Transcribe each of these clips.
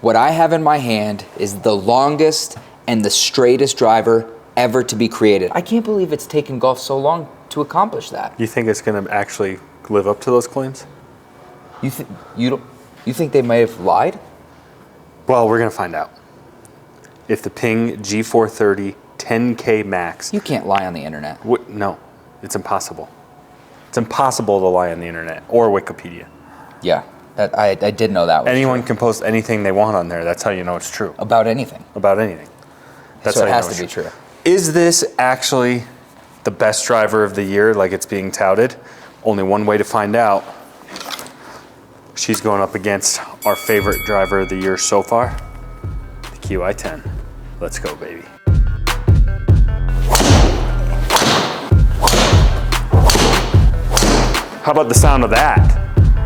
What I have in my hand is the longest and the straightest driver ever to be created. I can't believe it's taken golf so long to accomplish that. You think it's going to actually live up to those claims? You think they may have lied? Well, we're going to find out. If the Ping G430 10K Max... You can't lie on the internet. No, it's impossible. It's impossible to lie on the internet or Wikipedia. Yeah, I did know that was Anyone true. can post anything they want on there. That's how you know it's true. About anything. About anything. That's So how it you has know to be it's true. Is this actually the best driver of the year like it's being touted? Only one way to find out. She's going up against our favorite driver of the year so far, the Qi10. Let's go, baby. How about the sound of that?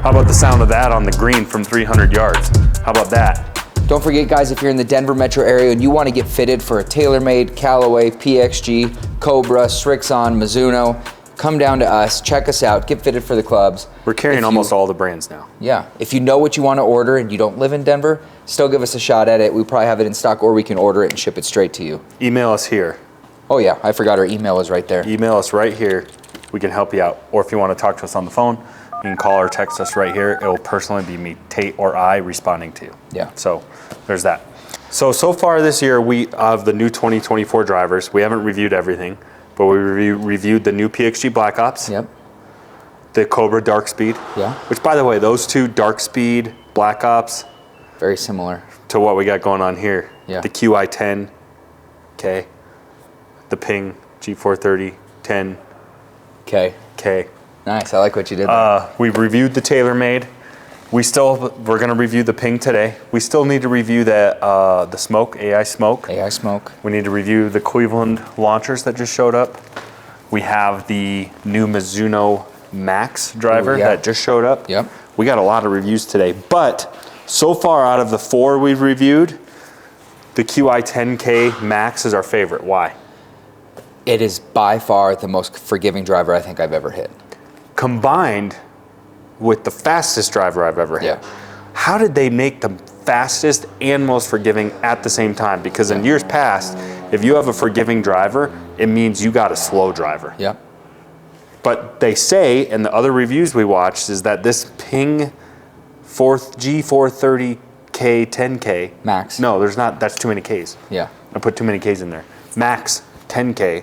How about the sound of that on the green from 300 yards? How about that? Don't forget, guys, if you're in the Denver metro area and you want to get fitted for a TaylorMade, Callaway, PXG, Cobra, Srixon, Mizuno, come down to us, check us out, get fitted for the clubs. We're carrying almost all the brands now. Yeah, if you know what you want to order and you don't live in Denver, still give us a shot at it. We probably have it in stock, or we can order it and ship it straight to you. Email us here. Oh yeah, I forgot our email is right there. Email us right here. We can help you out. Or if you want to talk to us on the phone, you can call or text us right here. It will personally be me, Tate, or I responding to you. Yeah. So there's that. So far this year, we have the new 2024 drivers. We haven't reviewed everything, but we reviewed the new PXG Black Ops. Yep. The Cobra Dark Speed. Yeah. Which, by the way, those two, Dark Speed, Black Ops, Very similar. to what we got going on here. Yeah. The Qi10, okay. The Ping G430 10K. Okay. Nice. I like what you did there. We've reviewed the TaylorMade. We're going to review the Ping today. We still need to review the Smoke, AI Smoke. AI Smoke. We need to review the Cleveland launchers that just showed up. We have the new Mizuno Max driver that just showed up. Yep. We got a lot of reviews today, but so far out of the 4 we've reviewed, the Qi10K Max is our favorite. Why? It is by far the most forgiving driver I think I've ever hit. Combined with the fastest driver I've ever hit. Yeah. How did they make the fastest and most forgiving at the same time? Because in years past, if you have a forgiving driver, it means you got a slow driver. Yep. But they say, and the other reviews we watched, is that this Ping G430K 10K. Max. No, there's not, that's too many Ks. Yeah. I put too many Ks in there. Max 10K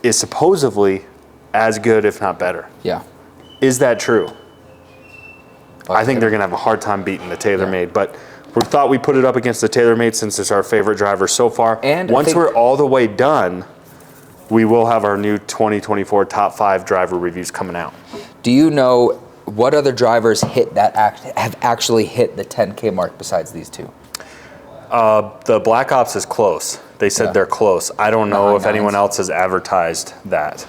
is supposedly as good, if not better. Yeah. Is that true? I think they're going to have a hard time beating the TaylorMade, but we thought we put it up against the TaylorMade since it's our favorite driver so far. And once we're all the way done, we will have our new 2024 top 5 driver reviews coming out. Do you know what other drivers have actually hit the 10K mark besides these two? The Black Ops is close. They said they're close. I don't know if anyone 9.9s. else has advertised that.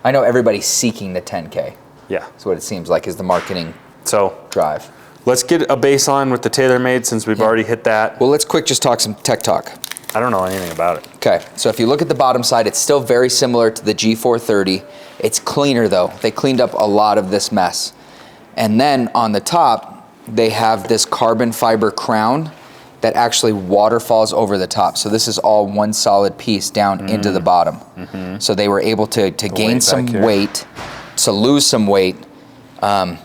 I know everybody's seeking the 10K. Yeah. That's what it seems like is the marketing So drive. let's get a baseline with the TaylorMade since we've already hit that. Well, let's just talk some tech talk. I don't know anything about it. Okay, so if you look at the bottom side, it's still very similar to the G430. It's cleaner though. They cleaned up a lot of this mess. And then on the top, they have this carbon fiber crown that actually waterfalls over the top. So this is all one solid piece down into the bottom. So they were able to gain some weight, to lose some weight, and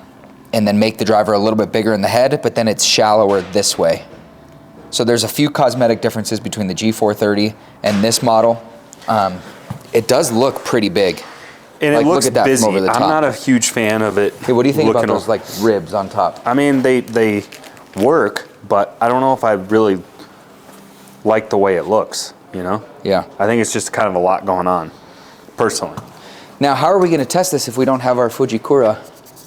then make the driver a little bit bigger in the head, but then it's shallower this way. So there's a few cosmetic differences between the G430 and this model. It does look pretty big. And it looks look at that busy. from over the I'm top. not a huge fan of it. Hey, what do you think about those like ribs on top? I mean, they work, but I don't know if I really like the way it looks, you know? Yeah. I think it's just kind of a lot going on, personally. Now, how are we going to test this if we don't have our Fujikura?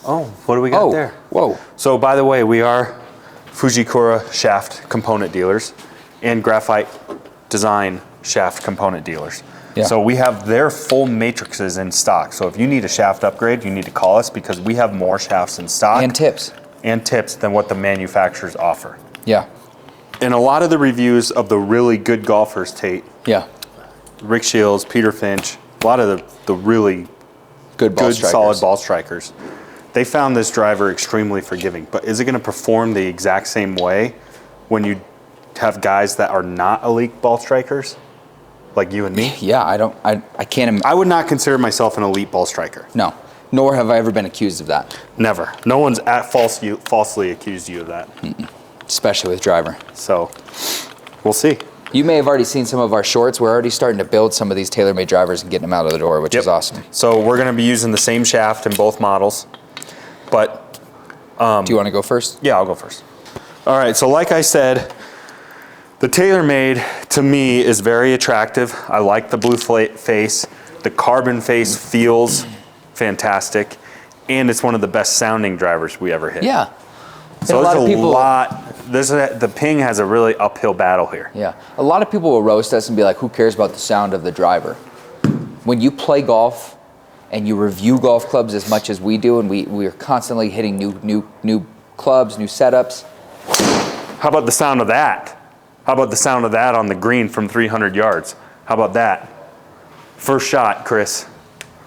Oh, what do we got there? Whoa. So, by the way, we are Fujikura shaft component dealers and graphite design shaft component dealers. Yeah. So we have their full matrices in stock. So if you need a shaft upgrade, you need to call us because we have more shafts in stock. And tips. And tips than what the manufacturers offer. Yeah. And a lot of the reviews of the really good golfers, Tate, Yeah. Rick Shields, Peter Finch, a lot of the really Good solid ball strikers, they found this driver extremely forgiving. But is it going to perform the exact same way when you have guys that are not elite ball strikers, like you and me. Yeah, I can't. I would not consider myself an elite ball striker. No, nor have I ever been accused of that. Never. No one's falsely accused you of that. Especially with driver. So, we'll see. You may have already seen some of our shorts. We're already starting to build some of these TaylorMade drivers and getting them out of the door, which is awesome. So we're going to be using the same shaft in both models, but... do you want to go first? Yeah, I'll go first. All right, so like I said, the TaylorMade, to me, is very attractive. I like the blue face. The carbon face feels fantastic, and it's one of the best sounding drivers we ever hit. Yeah. So there's a lot. The Ping has a really uphill battle here. Yeah. A lot of people will roast us and be like, who cares about the sound of the driver? When you play golf and you review golf clubs as much as we do, and we are constantly hitting new clubs, new setups. How about the sound of that? How about the sound of that on the green from 300 yards? How about that? First shot, Chris.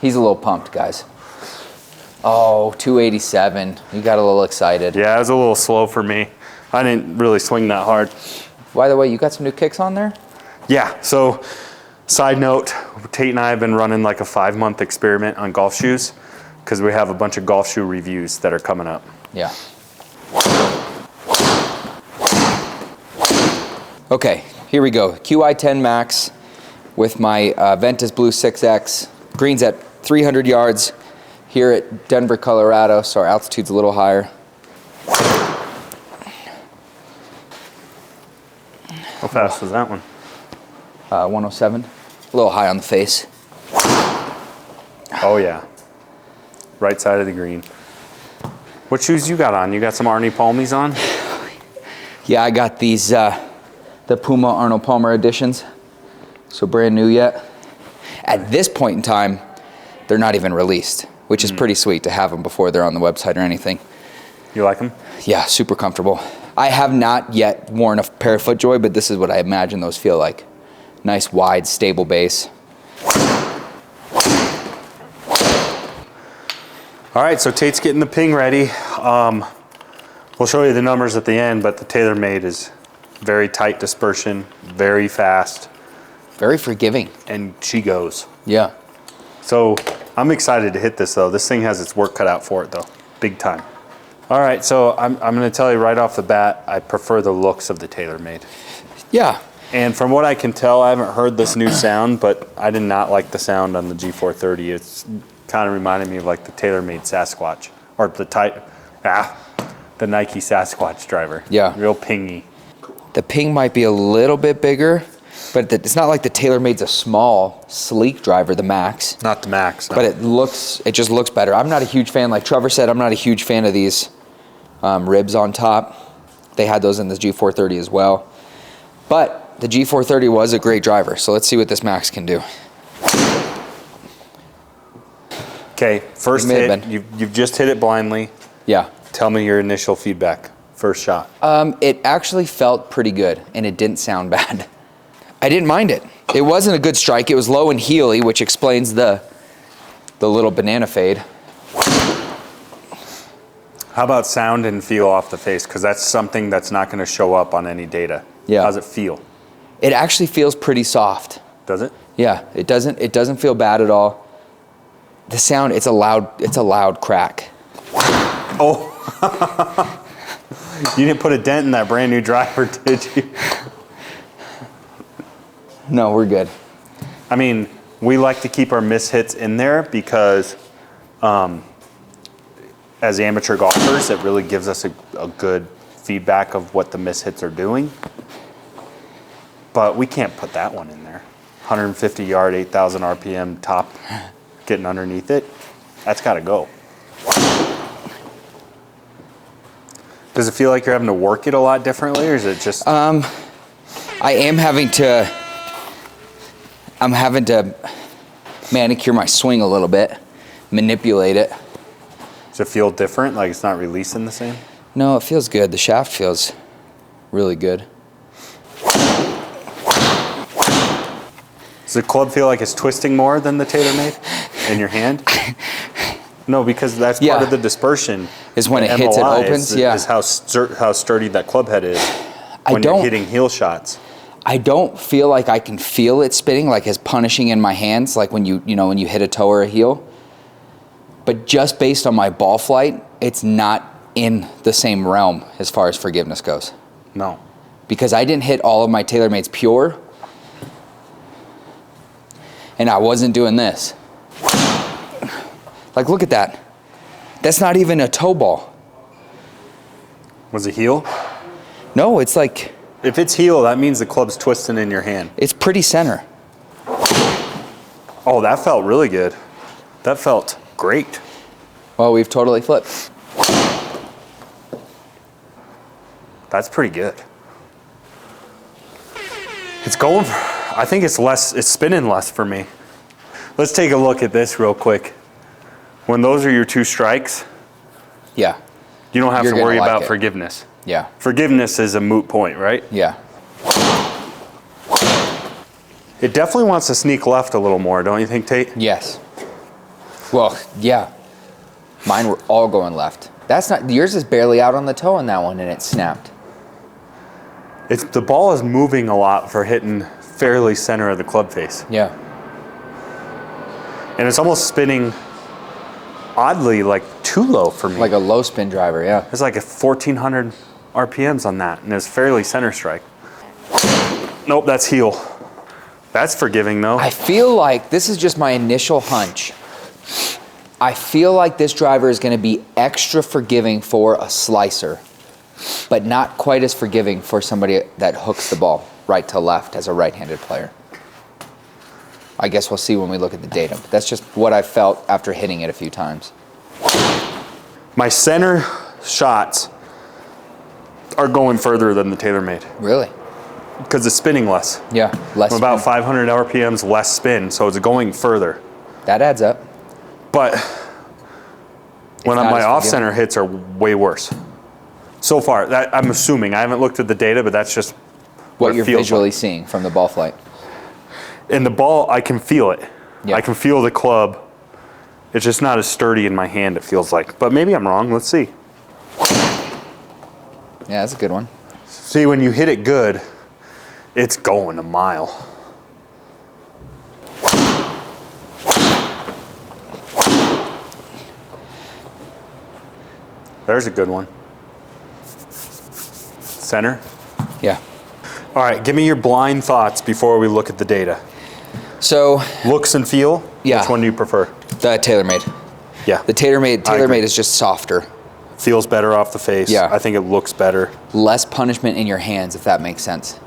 He's a little pumped, guys. Oh, 287. You got a little excited. Yeah, it was a little slow for me. I didn't really swing that hard. By the way, you got some new kicks on there? Yeah, so side note, Tate and I have been running like a 5-month experiment on golf shoes because we have a bunch of golf shoe reviews that are coming up. Yeah. Okay, here we go. Qi10 Max with my Ventus Blue 6X. Greens at 300 yards here at Denver, Colorado, so our altitude's a little higher. How fast was that one? 107. A little high on the face. Oh yeah. Right side of the green. What shoes you got on? You got some Arnie Palmies on? Yeah, I got these, the Puma Arnold Palmer editions. So brand new yet. At this point in time, they're not even released, which is pretty sweet to have them before they're on the website or anything. You like them? Yeah, super comfortable. I have not yet worn a pair of FootJoy, but this is what I imagine those feel like. Nice, wide, stable base. All right, so Tate's getting the Ping ready. We'll show you the numbers at the end, but the TaylorMade is very tight dispersion, very fast. Very forgiving. And she goes. Yeah. So I'm excited to hit this though. This thing has its work cut out for it though, big time. All right, so I'm gonna tell you right off the bat, I prefer the looks of the TaylorMade. Yeah. And from what I can tell, I haven't heard this new sound, but I did not like the sound on the G430. It's kind of reminded me of like the TaylorMade Sasquatch, or the Nike Sasquatch driver. Yeah. Real pingy. The Ping might be a little bit bigger, but it's not like the TaylorMade's a small, sleek driver, the Max. Not the Max, no. But it just looks better. I'm not a huge fan, like Trevor said, I'm not a huge fan of these ribs on top. They had those in the G430 as well. But the G430 was a great driver, so let's see what this Max can do. Okay, first hit, you've just hit it blindly. Yeah. Tell me your initial feedback, first shot. It actually felt pretty good, and it didn't sound bad. I didn't mind it. It wasn't a good strike. It was low and heely, which explains the little banana fade. How about sound and feel off the face? Because that's something that's not going to show up on any data. Yeah. How's it feel? It actually feels pretty soft. Does it? Yeah, it doesn't feel bad at all. The sound, it's a loud crack. Oh. You didn't put a dent in that brand new driver, did you? No, we're good. I mean, we like to keep our mishits in there because as amateur golfers, it really gives us a good feedback of what the mishits are doing. But we can't put that one in there. 150 yard, 8,000 RPM top, getting underneath it. That's got to go. Does it feel like you're having to work it a lot differently, or is it just? I'm having to manicure my swing a little bit, manipulate it. Does it feel different? Like it's not releasing the same? No, it feels good. The shaft feels really good. Does the club feel like it's twisting more than the TaylorMade in your hand? No, because that's part of the dispersion. Is when it hits, it opens. Is how sturdy that club head is. when you're hitting heel shots. I don't feel like I can feel it spinning, like as punishing in my hands, like when you know, when you hit a toe or a heel. But just based on my ball flight, it's not in the same realm as far as forgiveness goes. No. Because I didn't hit all of my TaylorMades pure, and I wasn't doing this. Like, look at that. That's not even a toe ball. Was it heel? No, it's like... If it's heel, that means the club's twisting in your hand. It's pretty center. Oh, that felt really good. That felt great. Well, we've totally flipped. That's pretty good. It's going, I think it's less, it's spinning less for me. Let's take a look at this real quick. When those are your two strikes, yeah, you don't have to worry about it. Forgiveness. Yeah. Forgiveness is a moot point, right? Yeah. It definitely wants to sneak left a little more, don't you think, Tate? Yes. Well, yeah. Mine were all going left. That's not, yours is barely out on the toe on that one and it snapped. It's, the ball is moving a lot for hitting fairly center of the club face. Yeah. And it's almost spinning oddly like too low for me. Like a low spin driver, yeah. It's like a 1400 RPMs on that, and it's fairly center strike. Nope, that's heel. That's forgiving though. I feel like, this is just my initial hunch. I feel like this driver is going to be extra forgiving for a slicer, but not quite as forgiving for somebody that hooks the ball right to left as a right-handed player. I guess we'll see when we look at the data, but that's just what I felt after hitting it a few times. My center shots are going further than the TaylorMade. Really? Because it's spinning less. Yeah, less I'm about spin. 500 RPMs less spin, so it's going further. That adds up. But when not my as off-center hits are way worse. So far, that, I'm assuming. I haven't looked at the data, but that's just What it you're feels visually like. seeing from the ball flight. In the ball, I can feel it. Yeah. I can feel the club. It's just not as sturdy in my hand, it feels like. But maybe I'm wrong. Let's see. Yeah, that's a good one. See, when you hit it good, it's going a mile. There's a good one. Center. Yeah. All right, give me your blind thoughts before we look at the data. So, Looks and feel, Yeah. which one do you prefer? the TaylorMade. Yeah, The agree. TaylorMade is just softer. feels better off the face. Yeah. I think it looks better. Less punishment in your hands, if that makes sense.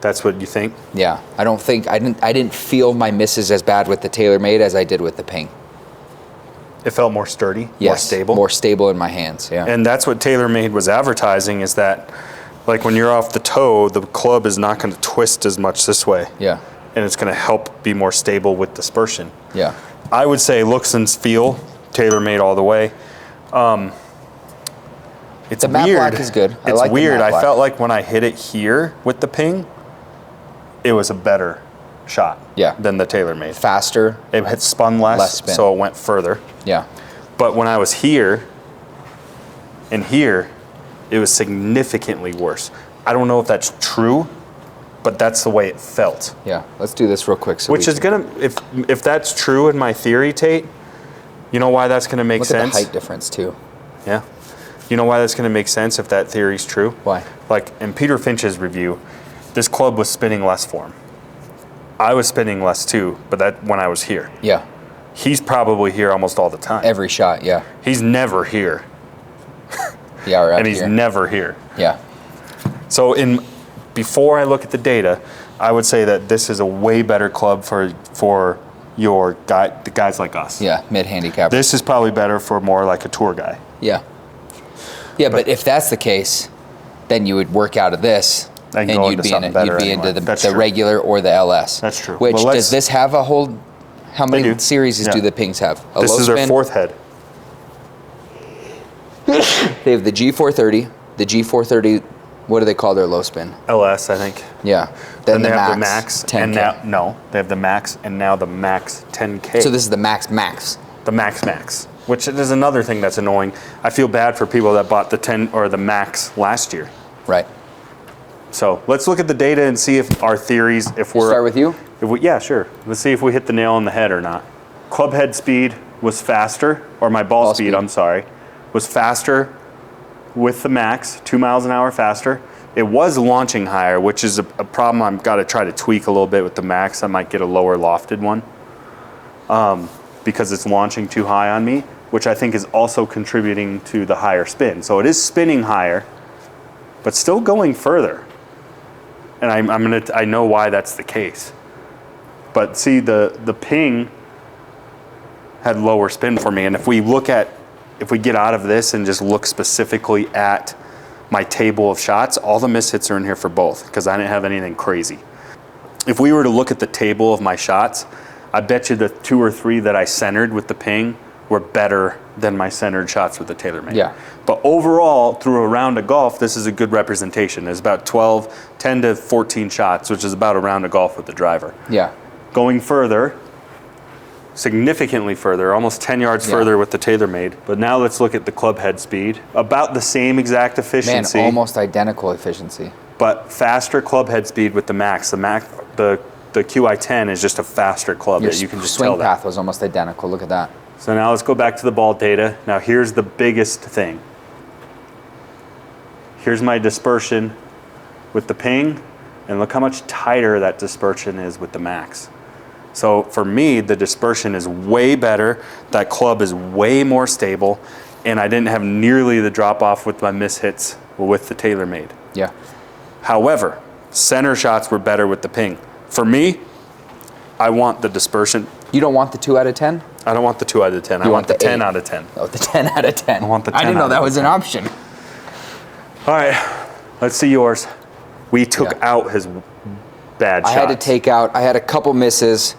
That's what you think? Yeah, I don't think, I didn't feel my misses as bad with the TaylorMade as I did with the Ping. It felt more sturdy, more Yes, stable. more stable in my hands, yeah. And that's what TaylorMade was advertising, is that like when you're off the toe, the club is not going to twist as much this way. Yeah, And it's going to help be more stable with dispersion. yeah. I would say looks and feel, TaylorMade all the way. It's The matte weird. black is good. I It's like the weird. matte I black. felt like when I hit it here with the Ping, it was a better shot Yeah. than the TaylorMade. Faster, It had spun less, Less spin. so it went further. yeah. But when I was here and here, it was significantly worse. I don't know if that's true, but that's the way it felt. Yeah, let's do this real quick. So Which is gonna, if that's true in my theory, Tate, you know why that's gonna make look sense? at the height difference too. Yeah. You know why that's gonna make sense if that theory's true? Why? Like in Peter Finch's review, this club was spinning less for him. I was spinning less too, but that when I was here. Yeah, He's probably here almost all the time. every shot, yeah. He's never here, Yeah, right and he's here. never here. Yeah, So before I look at the data, I would say that this is a way better club for your guy, the guys like us. yeah, mid-handicap. This is probably better for more like a tour guy. Yeah. Yeah, but if that's the case, then you would work out of this, And and go you'd into be something in better you'd be anyway. into That's the true. regular or the LS. That's true. Which Well, let's- does this have a whole? How many do. series Yeah. do the Pings have? A This low is their spin? fourth head. They have the G430, the G430. What do they call their low spin? LS, I think. Yeah. Then they have the Max, 10K. and now no, they have the Max, and now the Max 10K. So this is the Max. the Max, which is another thing that's annoying. I feel bad for people that bought the 10 or the Max last year. Right. So let's look at the data and see if our theories, if we're... Start with you? Yeah, sure. Let's see if we hit the nail on the head or not. Club head speed was faster, or my ball speed, I'm sorry, was faster with the max, 2 miles an hour faster. It was launching higher, which is a problem I've got to try to tweak a little bit with the max. I might get a lower lofted one because it's launching too high on me, which I think is also contributing to the higher spin. So it is spinning higher, but still going further. And I know why that's the case. But see, the ping had lower spin for me. And if we get out of this and just look specifically at my table of shots, all the mishits are in here for both because I didn't have anything crazy. If we were to look at the table of my shots, I bet you the 2 or 3 that I centered with the ping were better than my centered shots with the TaylorMade. Yeah. But overall, through a round of golf, this is a good representation. It's about 10 to 14 shots, which is about a round of golf with the driver. Yeah. Going further, significantly further, almost 10 yards further with the TaylorMade. But now let's look at the club head speed. About the same exact efficiency. Man, almost identical efficiency. But faster club head speed with the max. The Qi10 is just a faster club that you can just tell that. Swing path was almost identical. Look at that. So now let's go back to the ball data. Now here's the biggest thing. Here's my dispersion with the ping, and look how much tighter that dispersion is with the max. So for me, the dispersion is way better. That club is way more stable, and I didn't have nearly the drop off with my mishits with the TaylorMade. Yeah. However, center shots were better with the ping. For me, I want the dispersion. You don't want the 2 out of 10? I don't want the 2 out of 10. I want the 10 out of 10. Oh, the 10 out of 10. I want the 10 I didn't know that was an out. option. All right, let's see yours. We took out his bad shots. I had to take out, I had a couple misses.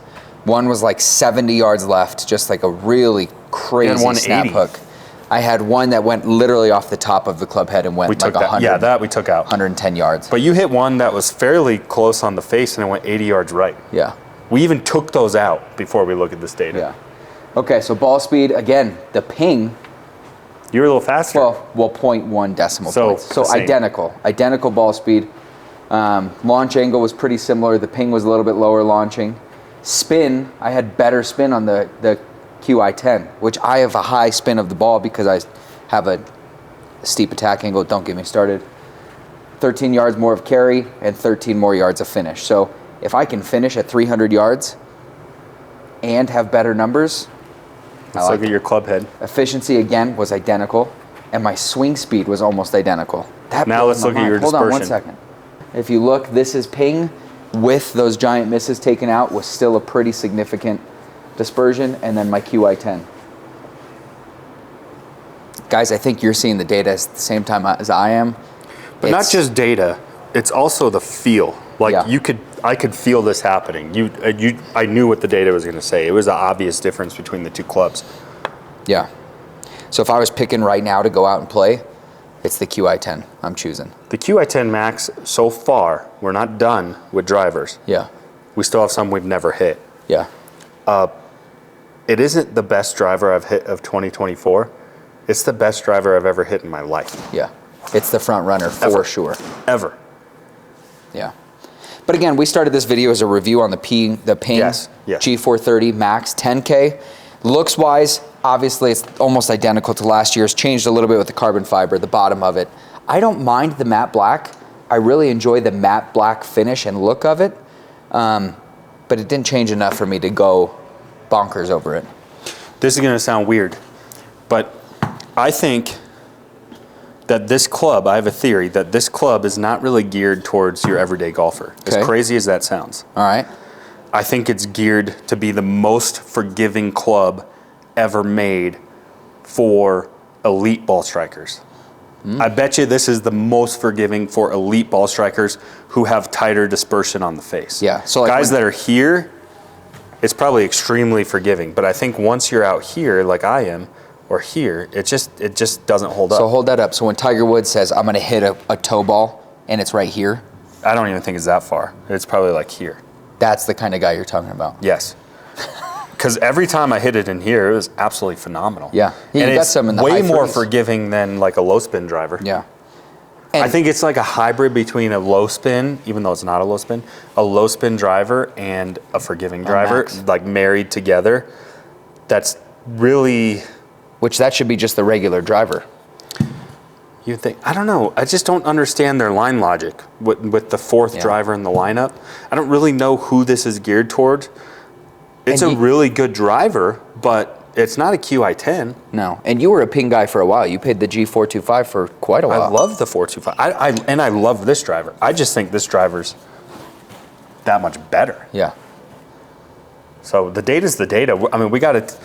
One was like 70 yards left, just like a really crazy snap hook. I had one that went literally off the top of the club head and went like 100. Yeah, that we took out. 110 yards. But you hit one that was fairly close on the face and it went 80 yards right. Yeah. We even took those out before we look at this data. Yeah. Okay, so ball speed, again, the ping. You were a little faster. Well, 0.1 decimal points. So same. identical ball speed. Launch angle was pretty similar. The ping was a little bit lower launching. Spin, I had better spin on the Qi10, which I have a high spin of the ball because I have a steep attack angle. Don't get me started. 13 yards more of carry and 13 more yards of finish. So if I can finish at 300 yards and have better numbers, let's look at your club head. Efficiency again was identical, and my swing speed was almost identical. Now let's look at your dispersion. Hold on 1 second. If you look, this is ping with those giant misses taken out was still a pretty significant dispersion, and then my Qi10. Guys, I think you're seeing the data at the same time as I am. But not just data, it's also the feel. Like I could feel this happening. I knew what the data was going to say. It was an obvious difference between the two clubs. Yeah. So if I was picking right now to go out and play, it's the Qi10 I'm choosing. The Qi10 Max, so far, we're not done with drivers. Yeah. We still have some we've never hit. Yeah. It isn't the best driver I've hit of 2024. It's the best driver I've ever hit in my life. Yeah. It's the front runner for sure. Ever. Yeah. But again, we started this video as a review on the ping G430 Max 10K. Looks wise, obviously it's almost identical to last year's. Changed a little bit with the carbon fiber, the bottom of it. I don't mind the matte black. I really enjoy the matte black finish and look of it. But it didn't change enough for me to go bonkers over it. This is going to sound weird, but I think that this club, I have a theory that this club is not really geared towards your everyday golfer. As crazy as that sounds. All right. I think it's geared to be the most forgiving club ever made for elite ball strikers. I bet you this is the most forgiving for elite ball strikers who have tighter dispersion on the face. Yeah. So like guys that are here, it's probably extremely forgiving. But I think once you're out here, like I am, or here, it just doesn't hold up. So hold that up. So when Tiger Woods says, I'm going to hit a toe ball, and it's right here. I don't even think it's that far. It's probably like here. That's the kind of guy you're talking about. Yes. Because every time I hit it in here, it was absolutely phenomenal. Yeah. And you got it's some in the way high more 30s. forgiving than like a low spin driver. Yeah. And I think it's like a hybrid between a low spin, even though it's not a low spin driver and a forgiving driver, max. like married together. That's really, which that should be just the regular driver. you think, I don't know. I just don't understand their line logic with the fourth driver in the lineup. I don't really know who this is geared toward. It's a really good driver, but it's not a Qi10. No, and you were a Ping guy for a while. You paid the G425 for quite a while. I love the 425. And I love this driver. I just think this driver's that much better. Yeah. So the data's the data. I mean, we got to.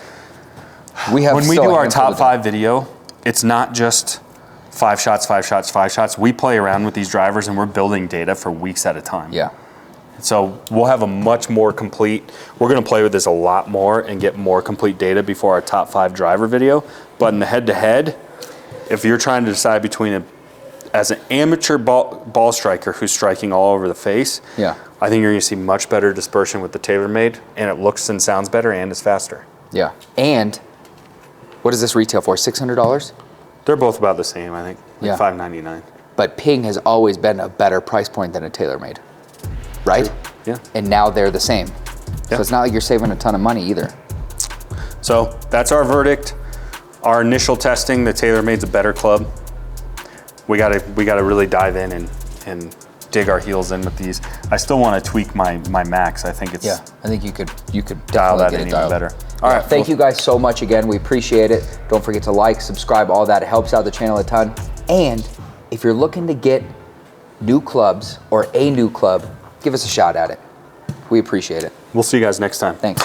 We have When we still do a our handful top of 5 video, it's not just 5 shots, 5 shots, 5 shots. We play around with these drivers and we're building data for weeks at a time. Yeah. So we'll have a much more complete, we're going to play with this a lot more and get more complete data before our top 5 driver video. But in the head-to-head, if you're trying to decide between as an amateur ball striker who's striking all over the face, I think you're going to see much better dispersion with the TaylorMade, and it looks and sounds better and is faster. Yeah. And what does this retail for? $600? They're both about the same, I think. Like $599. But Ping has always been a better price point than a TaylorMade. Right? Yeah. And now they're the same. So it's not like you're saving a ton of money either. So that's our verdict. Our initial testing, the TaylorMade's a better club. We gotta really dive in and dig our heels in with these. I still want to tweak my max. I think it's I think you could dial that get in it even dialed. better. All right. Thank you guys so much again. We appreciate it. Don't forget to like, subscribe, all that. It helps out the channel a ton. And if you're looking to get new clubs or a new club, give us a shot at it. We appreciate it. We'll see you guys next time. Thanks.